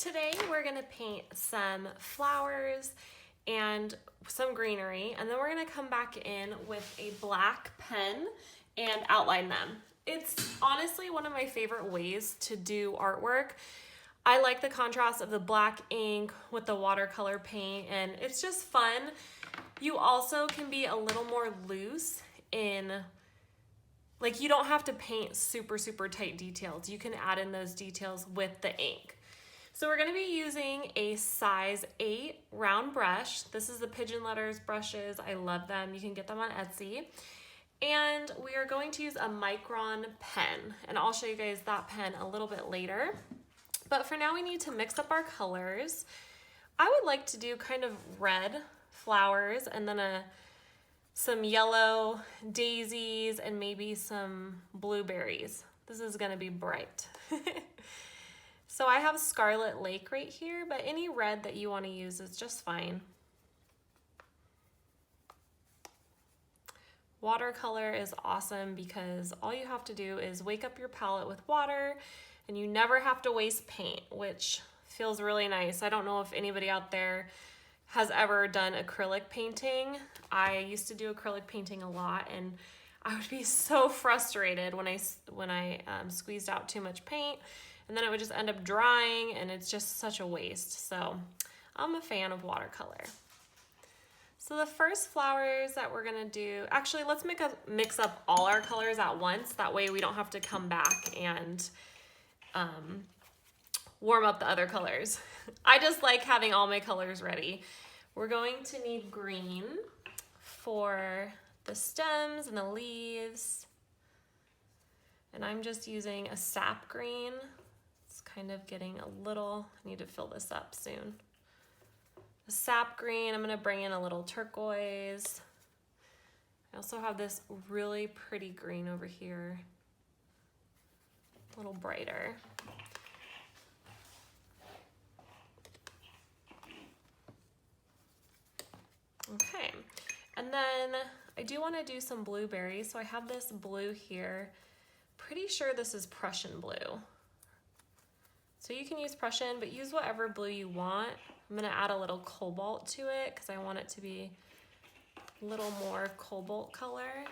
Today we're gonna paint some flowers and some greenery, and then we're gonna come back in with a black pen and outline them. It's honestly one of my favorite ways to do artwork. I like the contrast of the black ink with the watercolor paint, and it's just fun. You also can be a little more loose in, like, you don't have to paint super tight details. You can add in those details with the ink. So we're gonna be using a size 8 round brush. This is the Pigeon Letters brushes. I love them. You can get them on Etsy. And we are going to use a micron pen, and I'll show you guys that pen a little bit later. But for now we need to mix up our colors. I would like to do kind of red flowers and then some yellow daisies and maybe some blueberries. This is gonna be bright. So I have Scarlet Lake right here, but any red that you want to use is just fine. Watercolor is awesome because all you have to do is wake up your palette with water and you never have to waste paint, which feels really nice. I don't know if anybody out there has ever done acrylic painting. I used to do acrylic painting a lot, and I would be so frustrated when I squeezed out too much paint, and then it would just end up drying, and it's just such a waste. So I'm a fan of watercolor. So the first flowers that we're gonna do, actually let's mix up all our colors at once. That way we don't have to come back and warm up the other colors. I just like having all my colors ready. We're going to need green for the stems and the leaves. And I'm just using a sap green. It's kind of getting a little, I need to fill this up soon. The sap green, I'm gonna bring in a little turquoise. I also have this really pretty green over here, a little brighter. Okay, and then I do want to do some blueberries, so I have this blue here. Pretty sure this is Prussian blue. So you can use Prussian, but use whatever blue you want. I'm gonna add a little cobalt to it because I want it to be a little more cobalt color.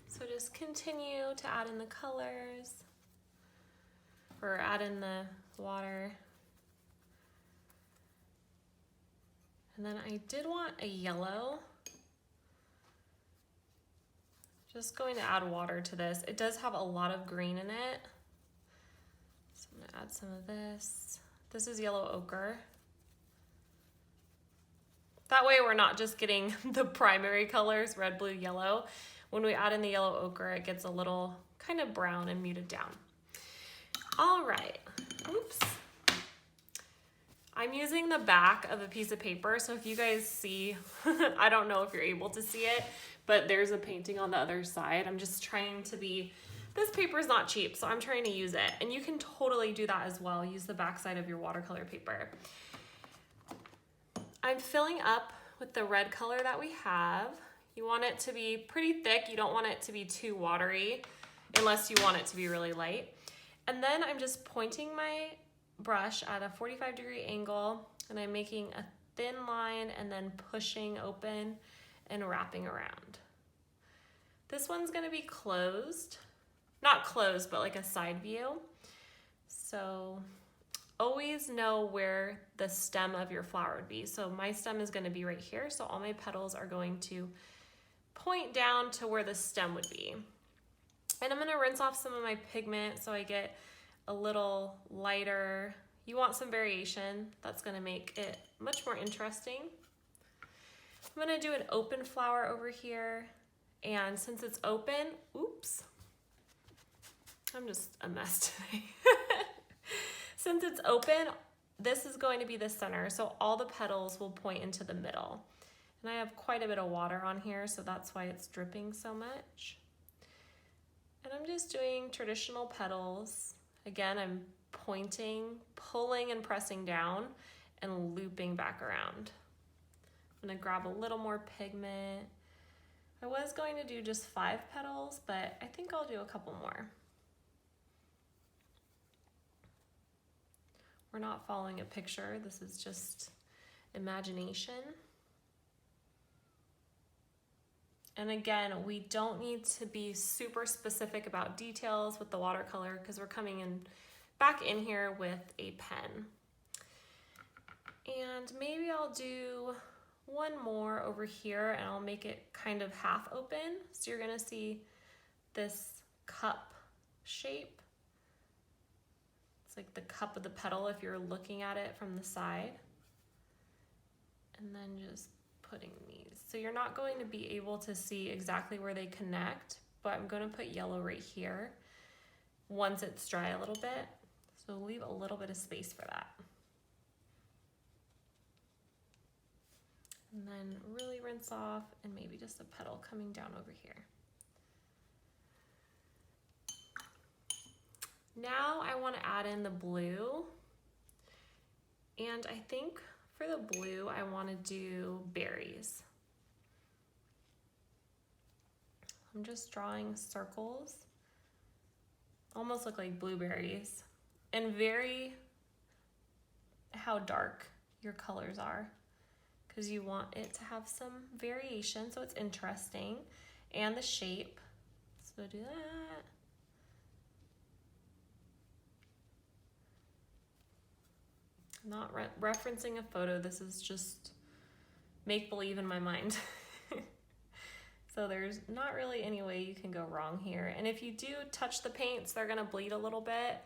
So just continue to add in the colors or add in the water. And then I did want a yellow. Just going to add water to this. It does have a lot of green in it. So I'm gonna add some of this. This is yellow ochre. That way we're not just getting the primary colors, red, blue, yellow. When we add in the yellow ochre, it gets a little kind of brown and muted down. All right, oops. I'm using the back of a piece of paper, so if you guys see, I don't know if you're able to see it, but there's a painting on the other side. I'm just trying to be, this paper is not cheap, so I'm trying to use it. And you can totally do that as well. Use the back side of your watercolor paper. I'm filling up with the red color that we have. You want it to be pretty thick. You don't want it to be too watery unless you want it to be really light. And then I'm just pointing my brush at a 45-degree angle, and I'm making a thin line and then pushing open and wrapping around. This one's gonna be closed. Not closed, but like a side view. So always know where the stem of your flower would be. So my stem is gonna be right here, so all my petals are going to point down to where the stem would be. And I'm gonna rinse off some of my pigment so I get a little lighter. You want some variation. That's gonna make it much more interesting. I'm gonna do an open flower over here. And since it's open, oops, I'm just a mess today. Since it's open, this is going to be the center. So all the petals will point into the middle. And I have quite a bit of water on here, so that's why it's dripping so much. And I'm just doing traditional petals. Again, I'm pointing, pulling and pressing down and looping back around. I'm gonna grab a little more pigment. I was going to do just 5 petals, but I think I'll do a couple more. We're not following a picture. This is just imagination. And again, we don't need to be super specific about details with the watercolor because we're coming in back in here with a pen. And maybe I'll do one more over here and I'll make it kind of half open. So you're gonna see this cup shape. It's like the cup of the petal if you're looking at it from the side. And then just putting these. So you're not going to be able to see exactly where they connect, but I'm going to put yellow right here once it's dry a little bit. So leave a little bit of space for that. And then really rinse off and maybe just a petal coming down over here. Now I want to add in the blue. And I think for the blue, I want to do berries. I'm just drawing circles, almost look like blueberries, and vary how dark your colors are because you want it to have some variation so it's interesting, and the shape. So do that. I'm not referencing a photo, this is just make-believe in my mind. So there's not really any way you can go wrong here. And if you do touch the paints, they're gonna bleed a little bit,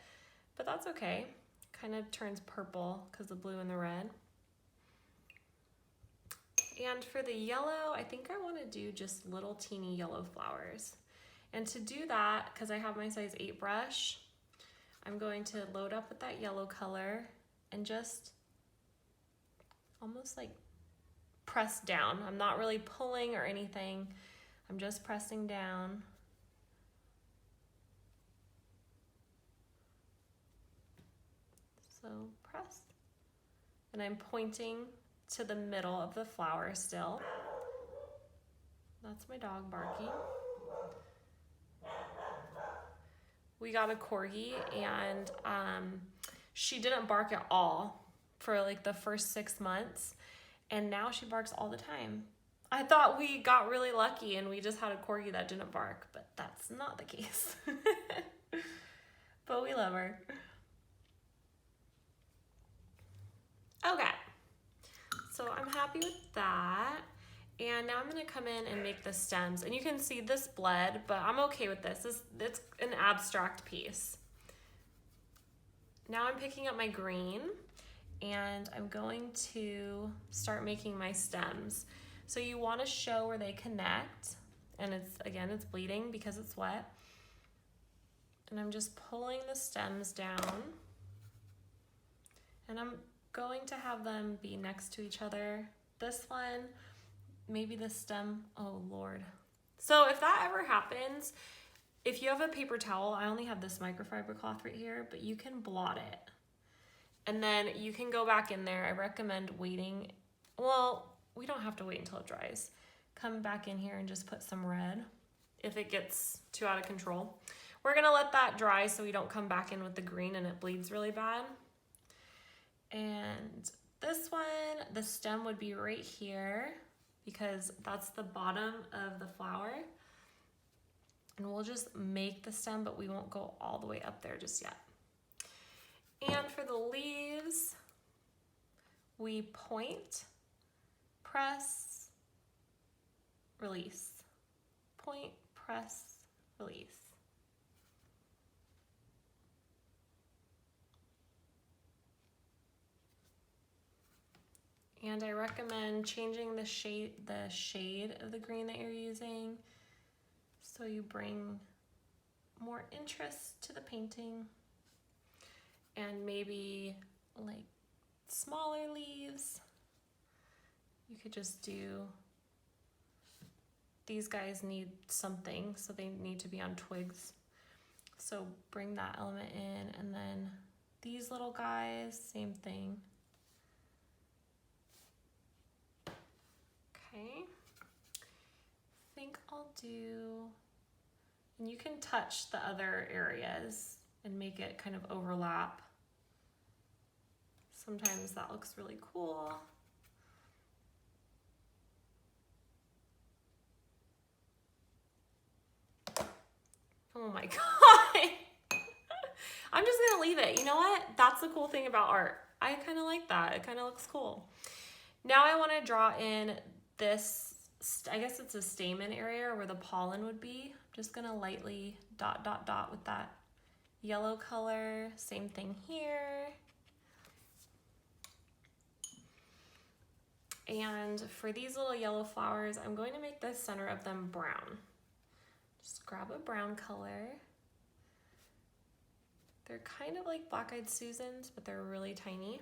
but that's okay. Kind of turns purple because the blue and the red. And for the yellow, I think I wanna do just little teeny yellow flowers. And to do that, because I have my size 8 brush, I'm going to load up with that yellow color and just almost like press down. I'm not really pulling or anything. I'm just pressing down. So press. And I'm pointing to the middle of the flower still. That's my dog barking. We got a corgi and she didn't bark at all for like the first 6 months, and now she barks all the time. I thought we got really lucky and we just had a corgi that didn't bark, but that's not the case. But we love her. Okay, so I'm happy with that. And now I'm gonna come in and make the stems. And you can see this bled, but I'm okay with this. It's an abstract piece. Now I'm picking up my green and I'm going to start making my stems. So you wanna show where they connect. And it's bleeding because it's wet. And I'm just pulling the stems down. And I'm going to have them be next to each other. This one, maybe the stem, oh Lord. So if that ever happens, if you have a paper towel, I only have this microfiber cloth right here, but you can blot it. And then you can go back in there. I recommend waiting. Well, we don't have to wait until it dries. Come back in here and just put some red if it gets too out of control. We're gonna let that dry so we don't come back in with the green and it bleeds really bad. And this one, the stem would be right here because that's the bottom of the flower. And we'll just make the stem, but we won't go all the way up there just yet. And for the leaves, we point, press, release. Point, press, release. And I recommend changing the shade of the green that you're using so you bring more interest to the painting. And maybe like smaller leaves. You could just do, these guys need something, so they need to be on twigs. So bring that element in, and then these little guys, same thing. Okay, I think I'll do, and you can touch the other areas and make it kind of overlap. Sometimes that looks really cool. Oh my God. I'm just gonna leave it. You know what? That's the cool thing about art. I kind of like that. It kind of looks cool. Now I want to draw in this, I guess it's a stamen area where the pollen would be. I'm just gonna lightly dot, dot, dot with that yellow color. Same thing here. And for these little yellow flowers, I'm going to make the center of them brown. Just grab a brown color. They're kind of like black-eyed Susans, but they're really tiny.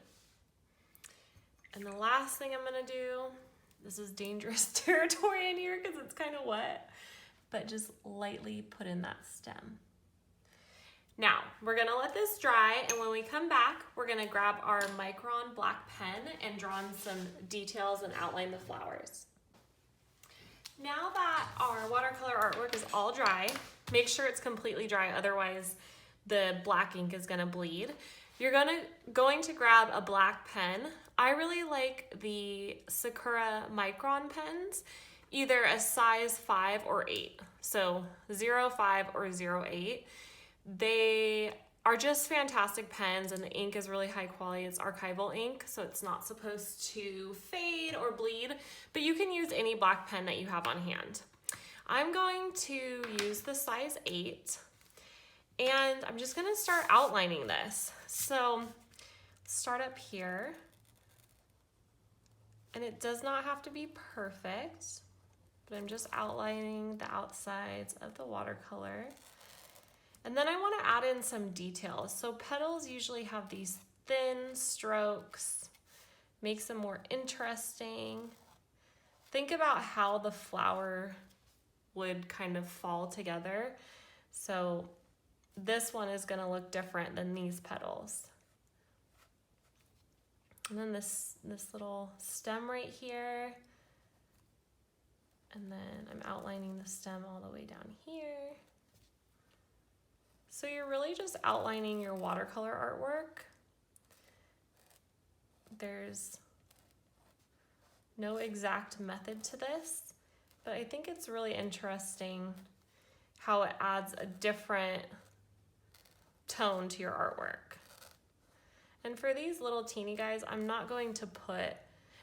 And the last thing I'm gonna do, this is dangerous territory in here because it's kind of wet, but just lightly put in that stem. Now, we're gonna let this dry, and when we come back, we're gonna grab our Micron black pen and draw in some details and outline the flowers. Now that our watercolor artwork is all dry, make sure it's completely dry, otherwise the black ink is gonna bleed. You're going to grab a black pen. I really like the Sakura Micron pens, either a size 5 or 8. So 0.5 or 0.8. They are just fantastic pens, and the ink is really high quality. It's archival ink, so it's not supposed to fade or bleed, but you can use any black pen that you have on hand. I'm going to use the size 8, and I'm just gonna start outlining this. So start up here, and it does not have to be perfect, but I'm just outlining the outsides of the watercolor. And then I want to add in some details. So petals usually have these thin strokes, makes them more interesting. Think about how the flower would kind of fall together. So this one is going to look different than these petals. And then this little stem right here. And then I'm outlining the stem all the way down here. So you're really just outlining your watercolor artwork. There's no exact method to this, but I think it's really interesting how it adds a different tone to your artwork. And for these little teeny guys, I'm not going to put,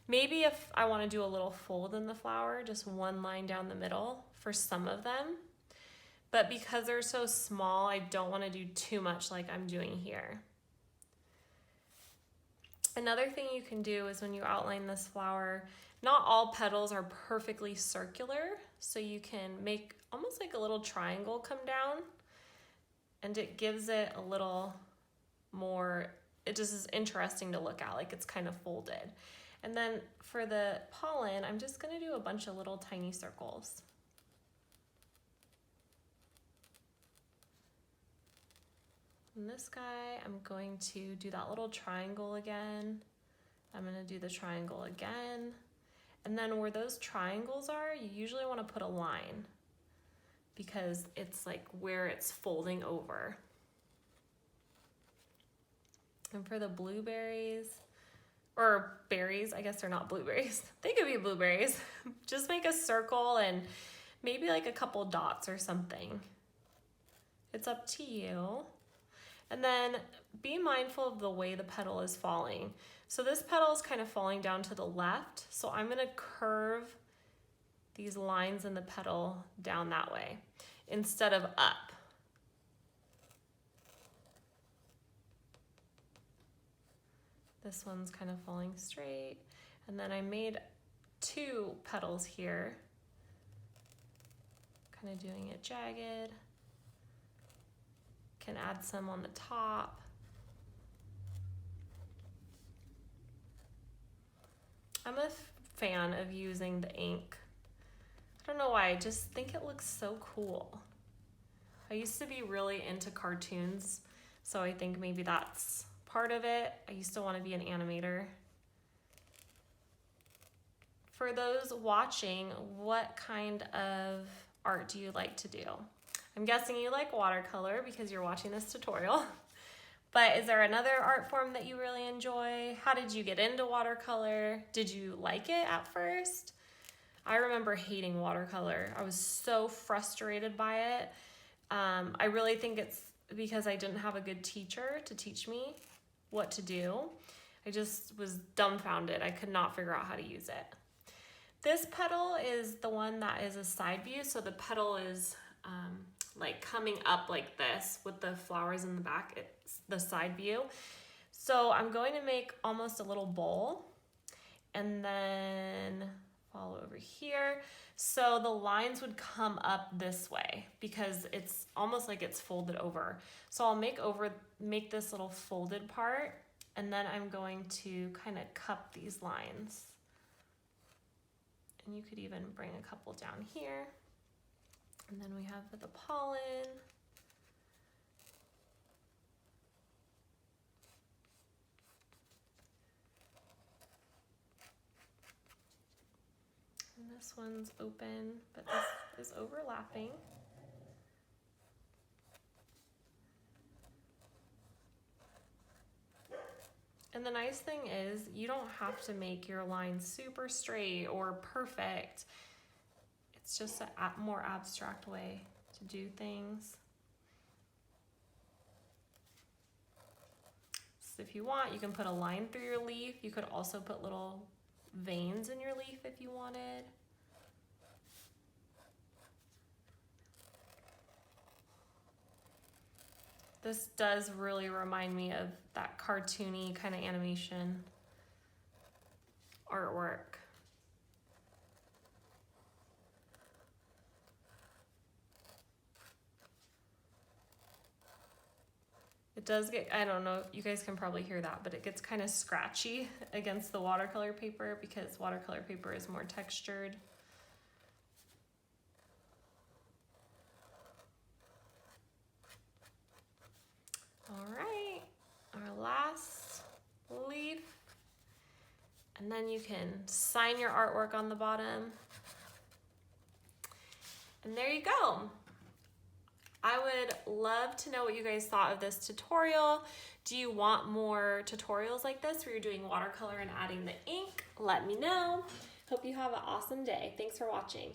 maybe if I want to do a little fold in the flower, just one line down the middle for some of them. But because they're so small, I don't want to do too much like I'm doing here. Another thing you can do is when you outline this flower, not all petals are perfectly circular, so you can make almost like a little triangle come down, and it gives it a little more, it just is interesting to look at, like it's kind of folded. And then for the pollen, I'm just gonna do a bunch of little tiny circles. And this guy, I'm going to do that little triangle again. I'm gonna do the triangle again. And then where those triangles are, you usually wanna put a line because it's like where it's folding over. And for the blueberries, or berries, I guess they're not blueberries. They could be blueberries. Just make a circle and maybe like a couple dots or something. It's up to you. And then be mindful of the way the petal is falling. So this petal is kind of falling down to the left, so I'm gonna curve these lines in the petal down that way instead of up. This one's kind of falling straight. And then I made 2 petals here, kind of doing it jagged. Can add some on the top. I'm a fan of using the ink. I don't know why, I just think it looks so cool. I used to be really into cartoons, so I think maybe that's part of it. I used to want to be an animator. For those watching, what kind of art do you like to do? I'm guessing you like watercolor because you're watching this tutorial, But is there another art form that you really enjoy? How did you get into watercolor? Did you like it at first? I remember hating watercolor. I was so frustrated by it. I really think it's because I didn't have a good teacher to teach me what to do. I just was dumbfounded. I could not figure out how to use it. This petal is the one that is a side view. So the petal is like coming up like this with the flowers in the back. It's the side view. So I'm going to make almost a little bowl and then follow over here. So the lines would come up this way because it's almost like it's folded over. So I'll make this little folded part, and then I'm going to kind of cup these lines. And you could even bring a couple down here. And then we have the pollen. And this one's open, but this is overlapping. And the nice thing is you don't have to make your line super straight or perfect. It's just a more abstract way to do things. So if you want, you can put a line through your leaf. You could also put little veins in your leaf if you wanted. This does really remind me of that cartoony kind of animation artwork. It does get, I don't know, you guys can probably hear that, but it gets kind of scratchy against the watercolor paper because watercolor paper is more textured. All right, our last leaf. And then you can sign your artwork on the bottom. And there you go. I would love to know what you guys thought of this tutorial. Do you want more tutorials like this where you're doing watercolor and adding the ink? Let me know. Hope you have an awesome day. Thanks for watching.